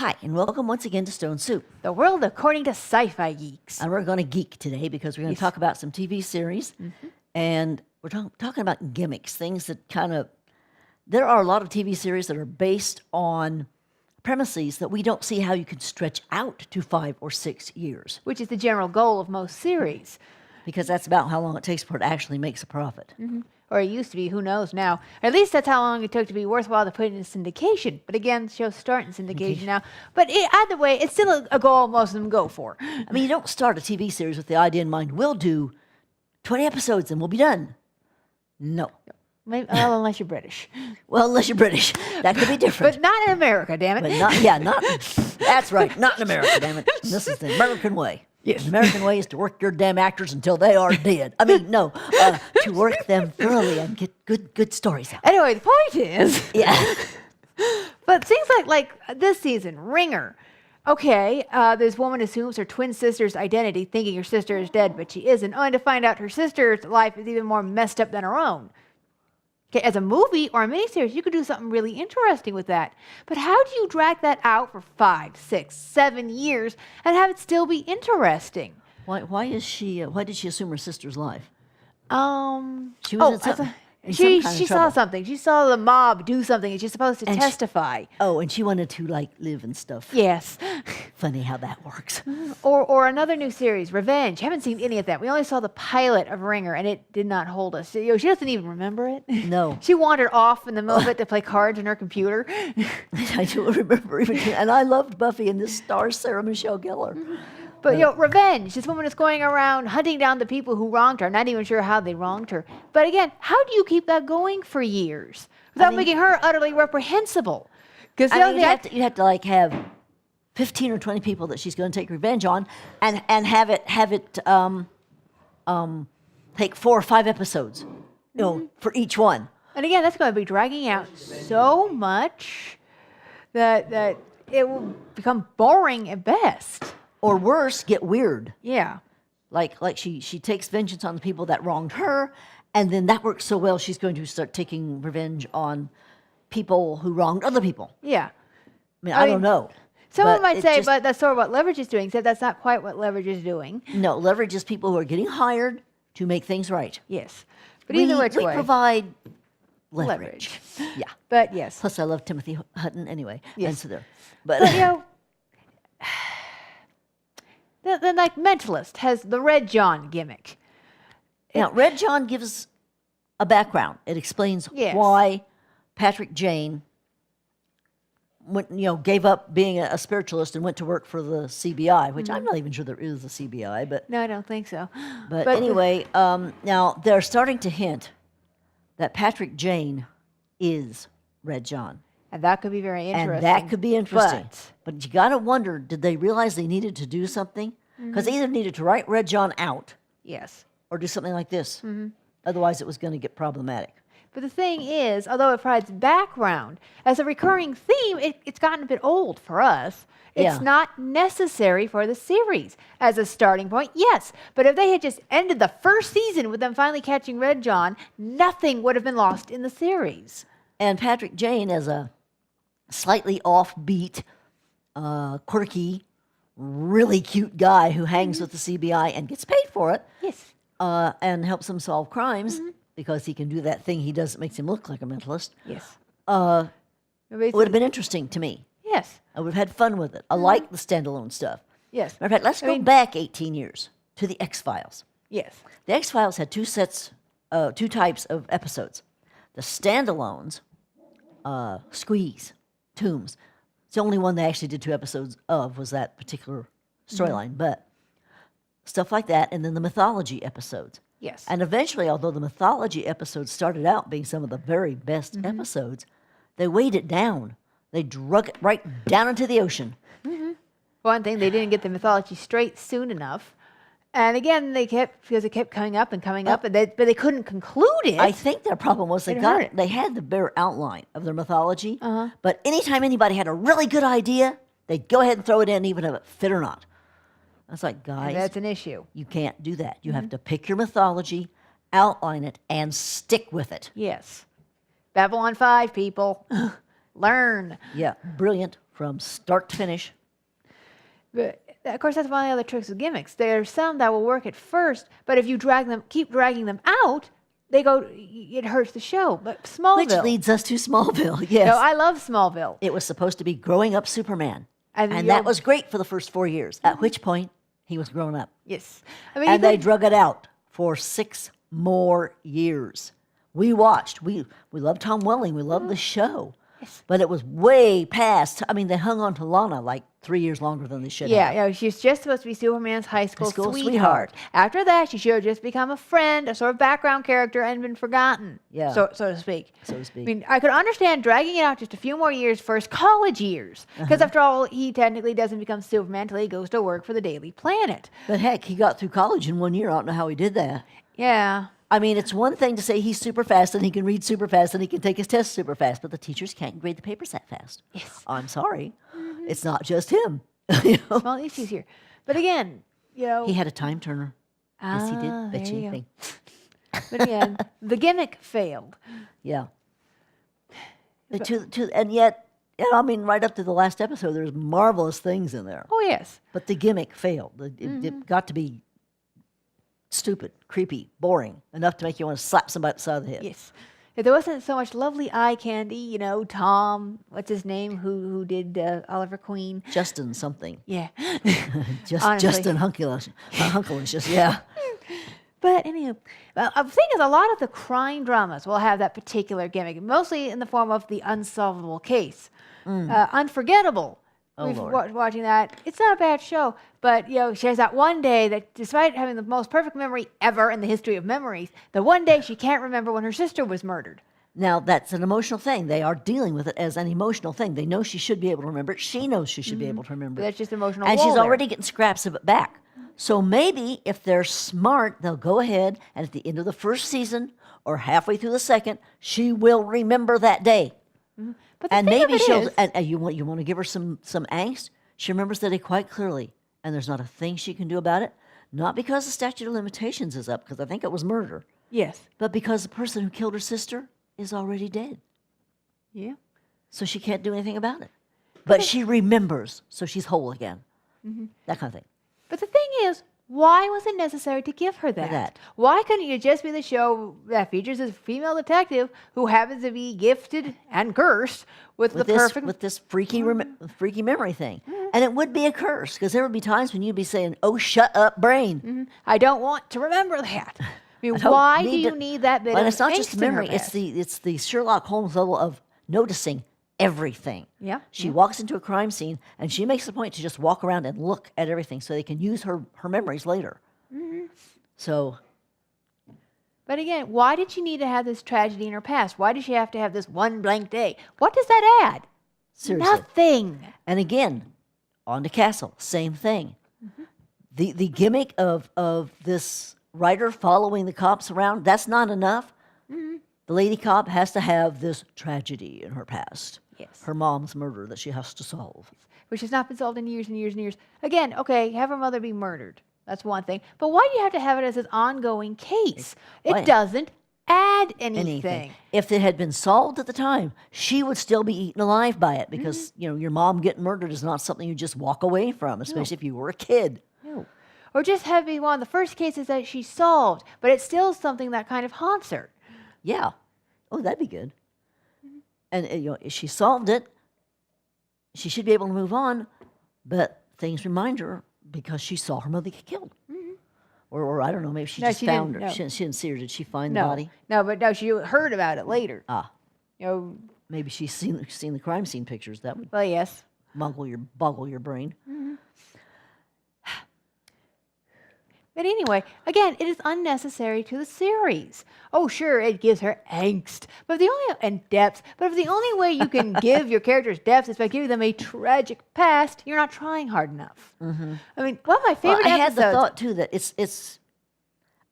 Hi, and welcome once again to Stone Soup. The world according to sci-fi geeks. And we're going to geek today because we're going to talk about some TV series. And we're talking about gimmicks, things that there are a lot of TV series that are based on premises that we don't see how you can stretch out to 5 or 6 years. Which is the general goal of most series. Because that's about how long it takes before it actually makes a profit. Or it used to be, who knows now. Or at least that's how long it took to be worthwhile to put it in syndication. But again, shows start in syndication now. But either way, it's still a goal most of them go for. I mean, you don't start a TV series with the idea in mind, we'll do 20 episodes and we'll be done. No. Maybe, well, unless you're British. Well, unless you're British. That could be different. But not in America, damn it. But that's right, not in America, damn it. This is the American way. Yes. The American way is to work your damn actors until they are dead. I mean, no, to work them thoroughly and get good stories out. Anyway, the point is... Yeah. But things like this season, Ringer. Okay, this woman assumes her twin sister's identity, thinking her sister is dead, but she isn't, only to find out her sister's life is even more messed up than her own. Okay, as a movie or a miniseries, you could do something really interesting with that. But how do you drag that out for 5, 6, 7 years and have it still be interesting? Why did she assume her sister's life? She was she saw something. She saw the mob do something, and she's supposed to testify. And she wanted to live and stuff. Yes. Funny how that works. Or another new series, Revenge. Haven't seen any of that. We only saw the pilot of Ringer, and it did not hold us. She doesn't even remember it. No. She wandered off in the middle of it to play cards on her computer. I don't remember even. And I loved Buffy, and this stars Sarah Michelle Gellar. But, Revenge. This woman is going around hunting down the people who wronged her. Not even sure how they wronged her. But again, how do you keep that going for years without making her utterly reprehensible? Because you have to have 15 or 20 people that she's going to take revenge on, and have it take 4 or 5 episodes, for each one. And again, that's going to be dragging out so much that it will become boring at best. Or worse, get weird. Yeah. Like she takes vengeance on the people that wronged her, and then that works so well, she's going to start taking revenge on people who wronged other people. Yeah. I mean, I don't know. Someone might say, but that's sort of what Leverage is doing, except that's not quite what Leverage is doing. No, Leverage is people who are getting hired to make things right. Yes. But either which way. We provide leverage. Yeah. But yes. Plus, I love Timothy Hutton anyway. Yes. And so there. But the Mentalist has the Red John gimmick. Now, Red John gives a background. It explains why Patrick Jane gave up being a spiritualist and went to work for the CBI, which I'm not even sure there is a CBI, but no, I don't think so. But anyway, now they're starting to hint that Patrick Jane is Red John. And that could be very interesting. And that could be interesting. But you got to wonder, did they realize they needed to do something? Because they either needed to write Red John out. Yes. Or do something like this. Otherwise, it was going to get problematic. But the thing is, although it provides background, as a recurring theme, it's gotten a bit old for us. It's not necessary for the series. As a starting point, yes. But if they had just ended the first season with them finally catching Red John, nothing would have been lost in the series. And Patrick Jane, as a slightly offbeat, quirky, really cute guy who hangs with the CBI and gets paid for it. Yes. And helps them solve crimes because he can do that thing he does that makes him look like a mentalist. Yes. It would have been interesting to me. Yes. I would have had fun with it. I like the standalone stuff. Yes. Matter of fact, let's go back 18 years to the X-Files. Yes. The X-Files had two types of episodes. The standalones, Squeeze, Toombs. It's the only one they actually did 2 episodes of was that particular storyline. But stuff like that, and then the mythology episodes. Yes. And eventually, although the mythology episodes started out being some of the very best episodes, they weighed it down. They drug it right down into the ocean. One thing, they didn't get the mythology straight soon enough. And again, because it kept coming up and coming up, but they couldn't conclude it. I think their problem was they had the bare outline of their mythology, but anytime anybody had a really good idea, they'd go ahead and throw it in, even if it fit or not. I was like, guys, and that's an issue. You can't do that. You have to pick your mythology, outline it, and stick with it. Yes. Babylon 5, people. Learn. Yeah, brilliant. from start to finish. But of course, that's one of the other tricks with gimmicks. There's some that will work at first, but if you keep dragging them out, it hurts the show. But Smallville. Which leads us to Smallville, yes. No, I love Smallville. It was supposed to be growing up Superman. And And that was great for the first 4 years, at which point he was grown up. Yes. I mean, And they drug it out for 6 more years. We watched. We loved Tom Welling. We loved the show. Yes. But it was way past. I mean, they hung on to Lana like 3 years longer than they should have. Yeah, she's just supposed to be Superman's high school school sweetheart. sweetheart. After that, she should have just become a friend, a sort of background character, and been forgotten. Yeah. So to speak. So to speak. I mean, I could understand dragging it out just a few more years for his college years, because after all, he technically doesn't become Superman until he goes to work for the Daily Planet. But heck, he got through college in 1 year. I don't know how he did that. Yeah. I mean, it's one thing to say he's super fast and he can read super fast and he can take his tests super fast, but the teachers can't grade the papers that fast. Yes. I'm sorry. It's not just him. You know? Small issues here. But again, He had a time turner. Yes, he did. there Bet you you go. think. But again, the gimmick failed. Yeah. But and yet, I mean, right up to the last episode, there's marvelous things in there. Oh, yes. But the gimmick failed. It got to be stupid, creepy, boring, enough to make you want to slap somebody upside the head. Yes. If there wasn't so much lovely eye candy, Tom, what's his name, who did Oliver Queen? Justin something. Yeah. Just Justin Hunkalicious, yeah. But anyhow, the thing is, a lot of the crime dramas will have that particular gimmick, mostly in the form of the unsolvable case. Unforgettable. Oh, We've Lord. watching that. It's not a bad show, but she has that one day that, despite having the most perfect memory ever in the history of memories, the one day she can't remember when her sister was murdered. Now, that's an emotional thing. They are dealing with it as an emotional thing. They know she should be able to remember it. She knows she should be able to remember But it. that's just emotional. And woe she's there. already getting scraps of it back. So maybe if they're smart, they'll go ahead and at the end of the first season or halfway through the second, she will remember that day. But the And thing maybe of it she'll. is- And you want to give her some angst. She remembers that day quite clearly, and there's not a thing she can do about it. Not because the statute of limitations is up, because I think it was murder, Yes. but because the person who killed her sister is already dead. Yeah. So she can't do anything about it. But she remembers, so she's whole again. That kind of thing. But the thing is, why was it necessary to give her that? that. Why couldn't it just be the show that features a female detective who happens to be gifted and cursed with the perfect... With this freaky memory thing. And it would be a curse, because there would be times when you'd be saying, "Oh, shut up, brain." I don't want to remember that. I mean, don't why do need you to- need that bit But of it's not angst just in her memory, it's past? the Sherlock Holmes level of noticing everything. Yeah. She walks into a crime scene and she makes a point to just walk around and look at everything so they can use her memories later. So But again, why did she need to have this tragedy in her past? Why did she have to have this one blank day? What does that add? seriously. Nothing. And again, on to Castle, same thing. The gimmick of this writer following the cops around, that's not enough. The lady cop has to have this tragedy in her past. Yes. Her mom's murder that she has to solve. Which has not been solved in years and years and years. Again, okay, have her mother be murdered. That's one thing. But why do you have to have it as an ongoing case? Why? It doesn't add anything. If it had been solved at the time, she would still be eaten alive by it because, your mom getting murdered is not something you just walk away from, especially if you were a kid. No. Or just have it be one of the first cases that she solved, but it's still something that kind of haunts her. Yeah. Oh, that'd be good. And, if she solved it, she should be able to move on, but things remind her because she saw her mother get killed. Or I don't know, maybe she No, just she found didn't, her. no. She didn't see her. Did she find the No, body? no, she heard about it later. Ah, You know, maybe she's seen the crime scene pictures. That would well, yes. boggle your brain. But anyway, again, it is unnecessary to the series. Oh, sure, it gives her angst, and depth. But if the only way you can give your characters depth is by giving them a tragic past, you're not trying hard enough. I mean, one of my favorite Well, I had episodes. the thought too that it's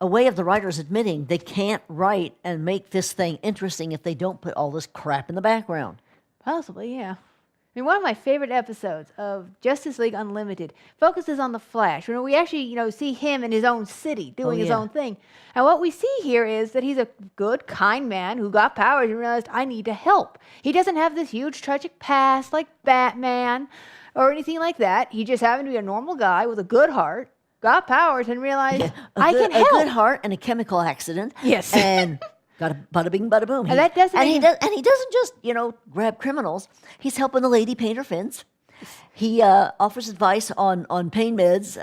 a way of the writers admitting they can't write and make this thing interesting if they don't put all this crap in the background. Possibly, yeah. I mean, one of my favorite episodes of Justice League Unlimited focuses on the Flash. When we actually, see him in his own city doing his yeah. own thing. And what we see here is that he's a good, kind man who got powers and realized, I need to help. He doesn't have this huge, tragic past like Batman or anything like that. He just happened to be a normal guy with a good heart, got powers, and realized, I can help. A good heart and a chemical accident. Yes. And got a bada bing, bada boom. And that doesn't and make he him- does, and he doesn't just grab criminals. He's helping the lady paint her fence. He offers advice on pain meds,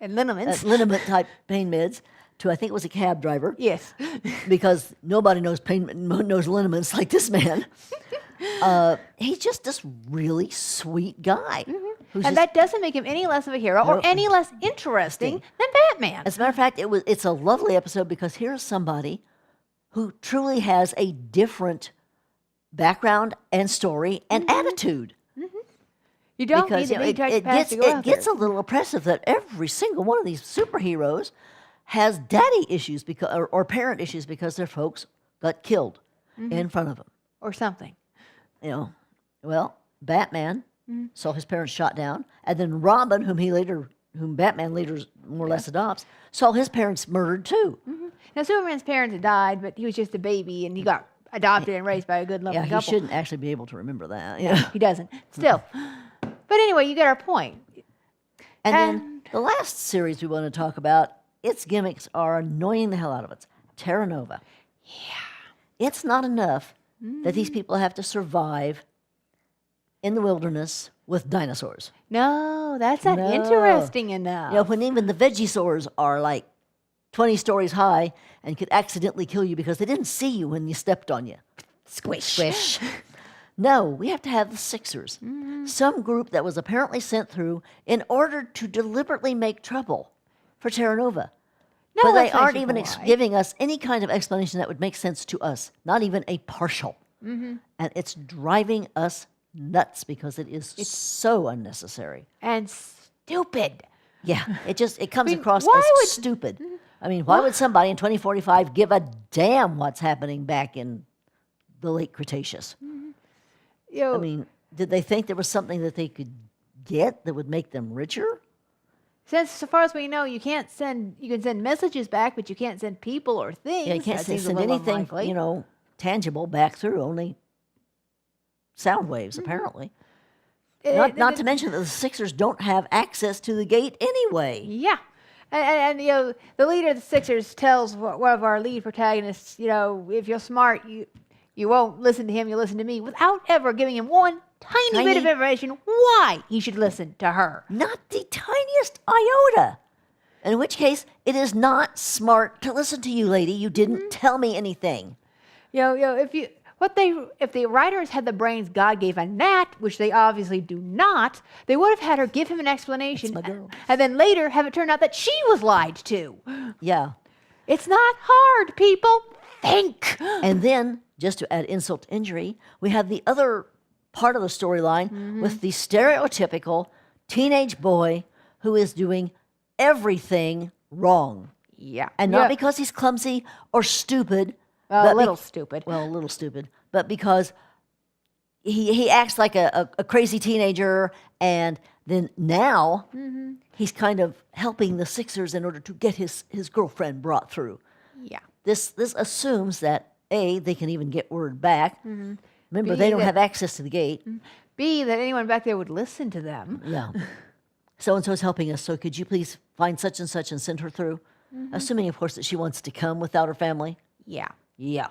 And liniments. liniment type pain meds, to I think it was a cab driver. Yes. Because nobody knows liniments like this man. He's just this really sweet guy. Who's And just- that doesn't make him any less of a hero or any less interesting than Batman. As a matter of fact, it's a lovely episode because here's somebody who truly has a different background and story and attitude. You don't Because need the big tragic it past gets to go it out gets there. a little oppressive that every single one of these superheroes has daddy issues because or parent issues because their folks got killed in front of them. Or something. Well, Batman saw his parents shot down, and then Robin, whom Batman later more or less adopts, saw his parents murdered too. Now, Superman's parents had died, but he was just a baby, and he got adopted and raised by a good, loving Yeah, he couple. shouldn't actually be able to remember that. Yeah. He doesn't. Still. But anyway, you get our point. And then the last series we want to talk about, its gimmicks are annoying the hell out of us. Terra Nova. Yeah. It's not enough that these people have to survive in the wilderness with dinosaurs. No, that's not No. interesting enough. When even the Vegisaurs are like 20 stories high and could accidentally kill you because they didn't see you when you stepped on you. Squish. Squish. No, we have to have the Sixers, some group that was apparently sent through in order to deliberately make trouble for Terra Nova. No But they aren't explanation even for why. giving us any kind of explanation that would make sense to us, not even a partial. And it's driving us nuts because it is so unnecessary. And stupid. Yeah, it comes mean, across why as would- stupid. I mean, why would somebody in 2045 give a damn what's happening back in the late Cretaceous? I mean, did they think there was something that they could get that would make them richer? Since, so far as we know, you can send messages back, but you can't send people or things. Yeah, you can't That seems a send little anything, unlikely. tangible back through, only sound waves, apparently. It- Not to mention that the Sixers don't have access to the gate anyway. Yeah. And the leader of the Sixers tells one of our lead protagonists, if you're smart, you won't listen to him, you'll listen to me, without ever giving him one tiny bit of Tiny- information why he should listen to her. Not the tiniest iota. In which case, it is not smart to listen to you, lady. You didn't tell me anything. If the writers had the brains God gave a gnat, which they obviously do not, they would have had her give him an explanation, That's my girl. and then later have it turn out that she was lied to. Yeah. It's not hard, people. Think. And then, just to add insult to injury, we have the other part of the storyline with the stereotypical teenage boy who is doing everything wrong. Yeah. And not because he's clumsy or stupid. a but little stupid. Well, a little stupid. But because he acts like a crazy teenager, and then now he's kind of helping the Sixers in order to get his girlfriend brought through. Yeah. This assumes that A, they can even get word back. Remember, B, they don't that- have access to the gate. B, that anyone back there would listen to them. Yeah. So-and-so is helping us, so could you please find such and such and send her through? Assuming, of course, that she wants to come without her family. Yeah. Yeah.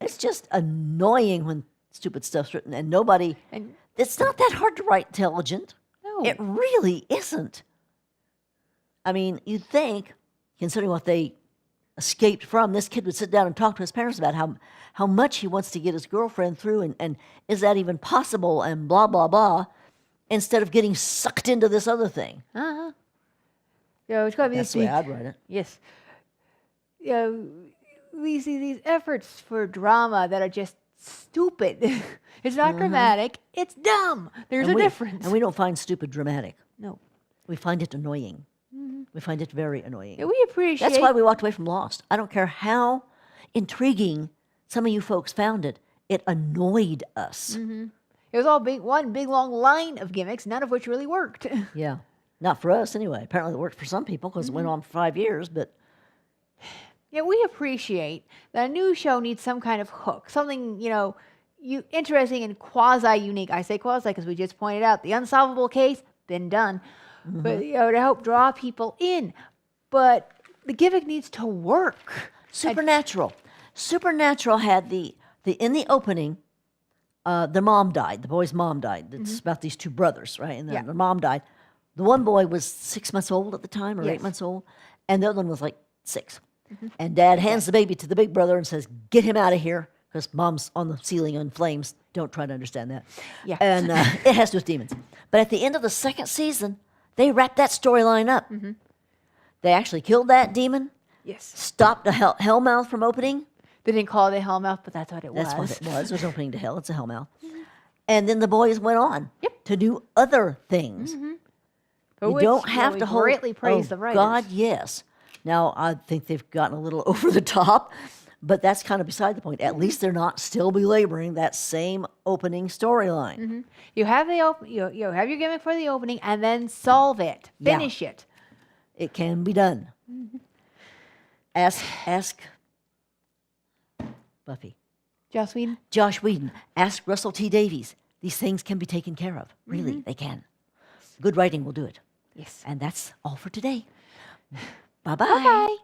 It's just annoying when stupid stuff's written and nobody... And It's not that hard to write intelligent. no. It really isn't. I mean, you'd think, considering what they escaped from, this kid would sit down and talk to his parents about how much he wants to get his girlfriend through and is that even possible and blah, blah, blah, instead of getting sucked into this other thing. Uh-huh. It's got to be That's this the way week. I'd write it. Yes. We see these efforts for drama that are just stupid. It's not dramatic. It's dumb. There's a difference. And we don't find stupid dramatic. No. We find it annoying. We find it very annoying. Yeah, we appreciate. That's why we walked away from Lost. I don't care how intriguing some of you folks found it. It annoyed us. It was all one big long line of gimmicks, none of which really worked. Yeah. Not for us, anyway. Apparently it worked for some people because it went on for 5 years, but Yeah, we appreciate that a new show needs some kind of hook, something, interesting and quasi-unique. I say quasi because we just pointed out the unsolvable case, been done. But, to help draw people in. But the gimmick needs to work. Supernatural. Supernatural had in the opening, their mom died. The boy's mom died. It's about these two brothers, right? And Yeah. their mom died. The one boy was 6 months old at the time, or Yes. 8 months old, and the other one was like 6. And Dad hands the baby to the big brother and says, "Get him out of here," because Mom's on the ceiling in flames. Don't try to understand that. Yeah. And it has to do with demons. But at the end of the second season, they wrapped that storyline up. They actually killed that demon, Yes. stopped the hellmouth from opening. They didn't call it a hellmouth, but that's what it That's was. what it was. It was opening to hell. It's a hellmouth. And then the boys went on Yep. to do other things. For You which, don't have we to hold. greatly praise oh, the writers. God, yes. Now I think they've gotten a little over the top, but that's kind of beside the point. At least they're not still belaboring that same opening storyline. You have you have your gimmick for the opening, and then solve it, Yeah. finish it. It can be done. Ask Buffy. Joss Whedon. Josh Whedon. Ask Russell T Davies. These things can be taken care of. Really, they can. Good writing will do it. Yes. And that's all for today. Bye-bye. Bye.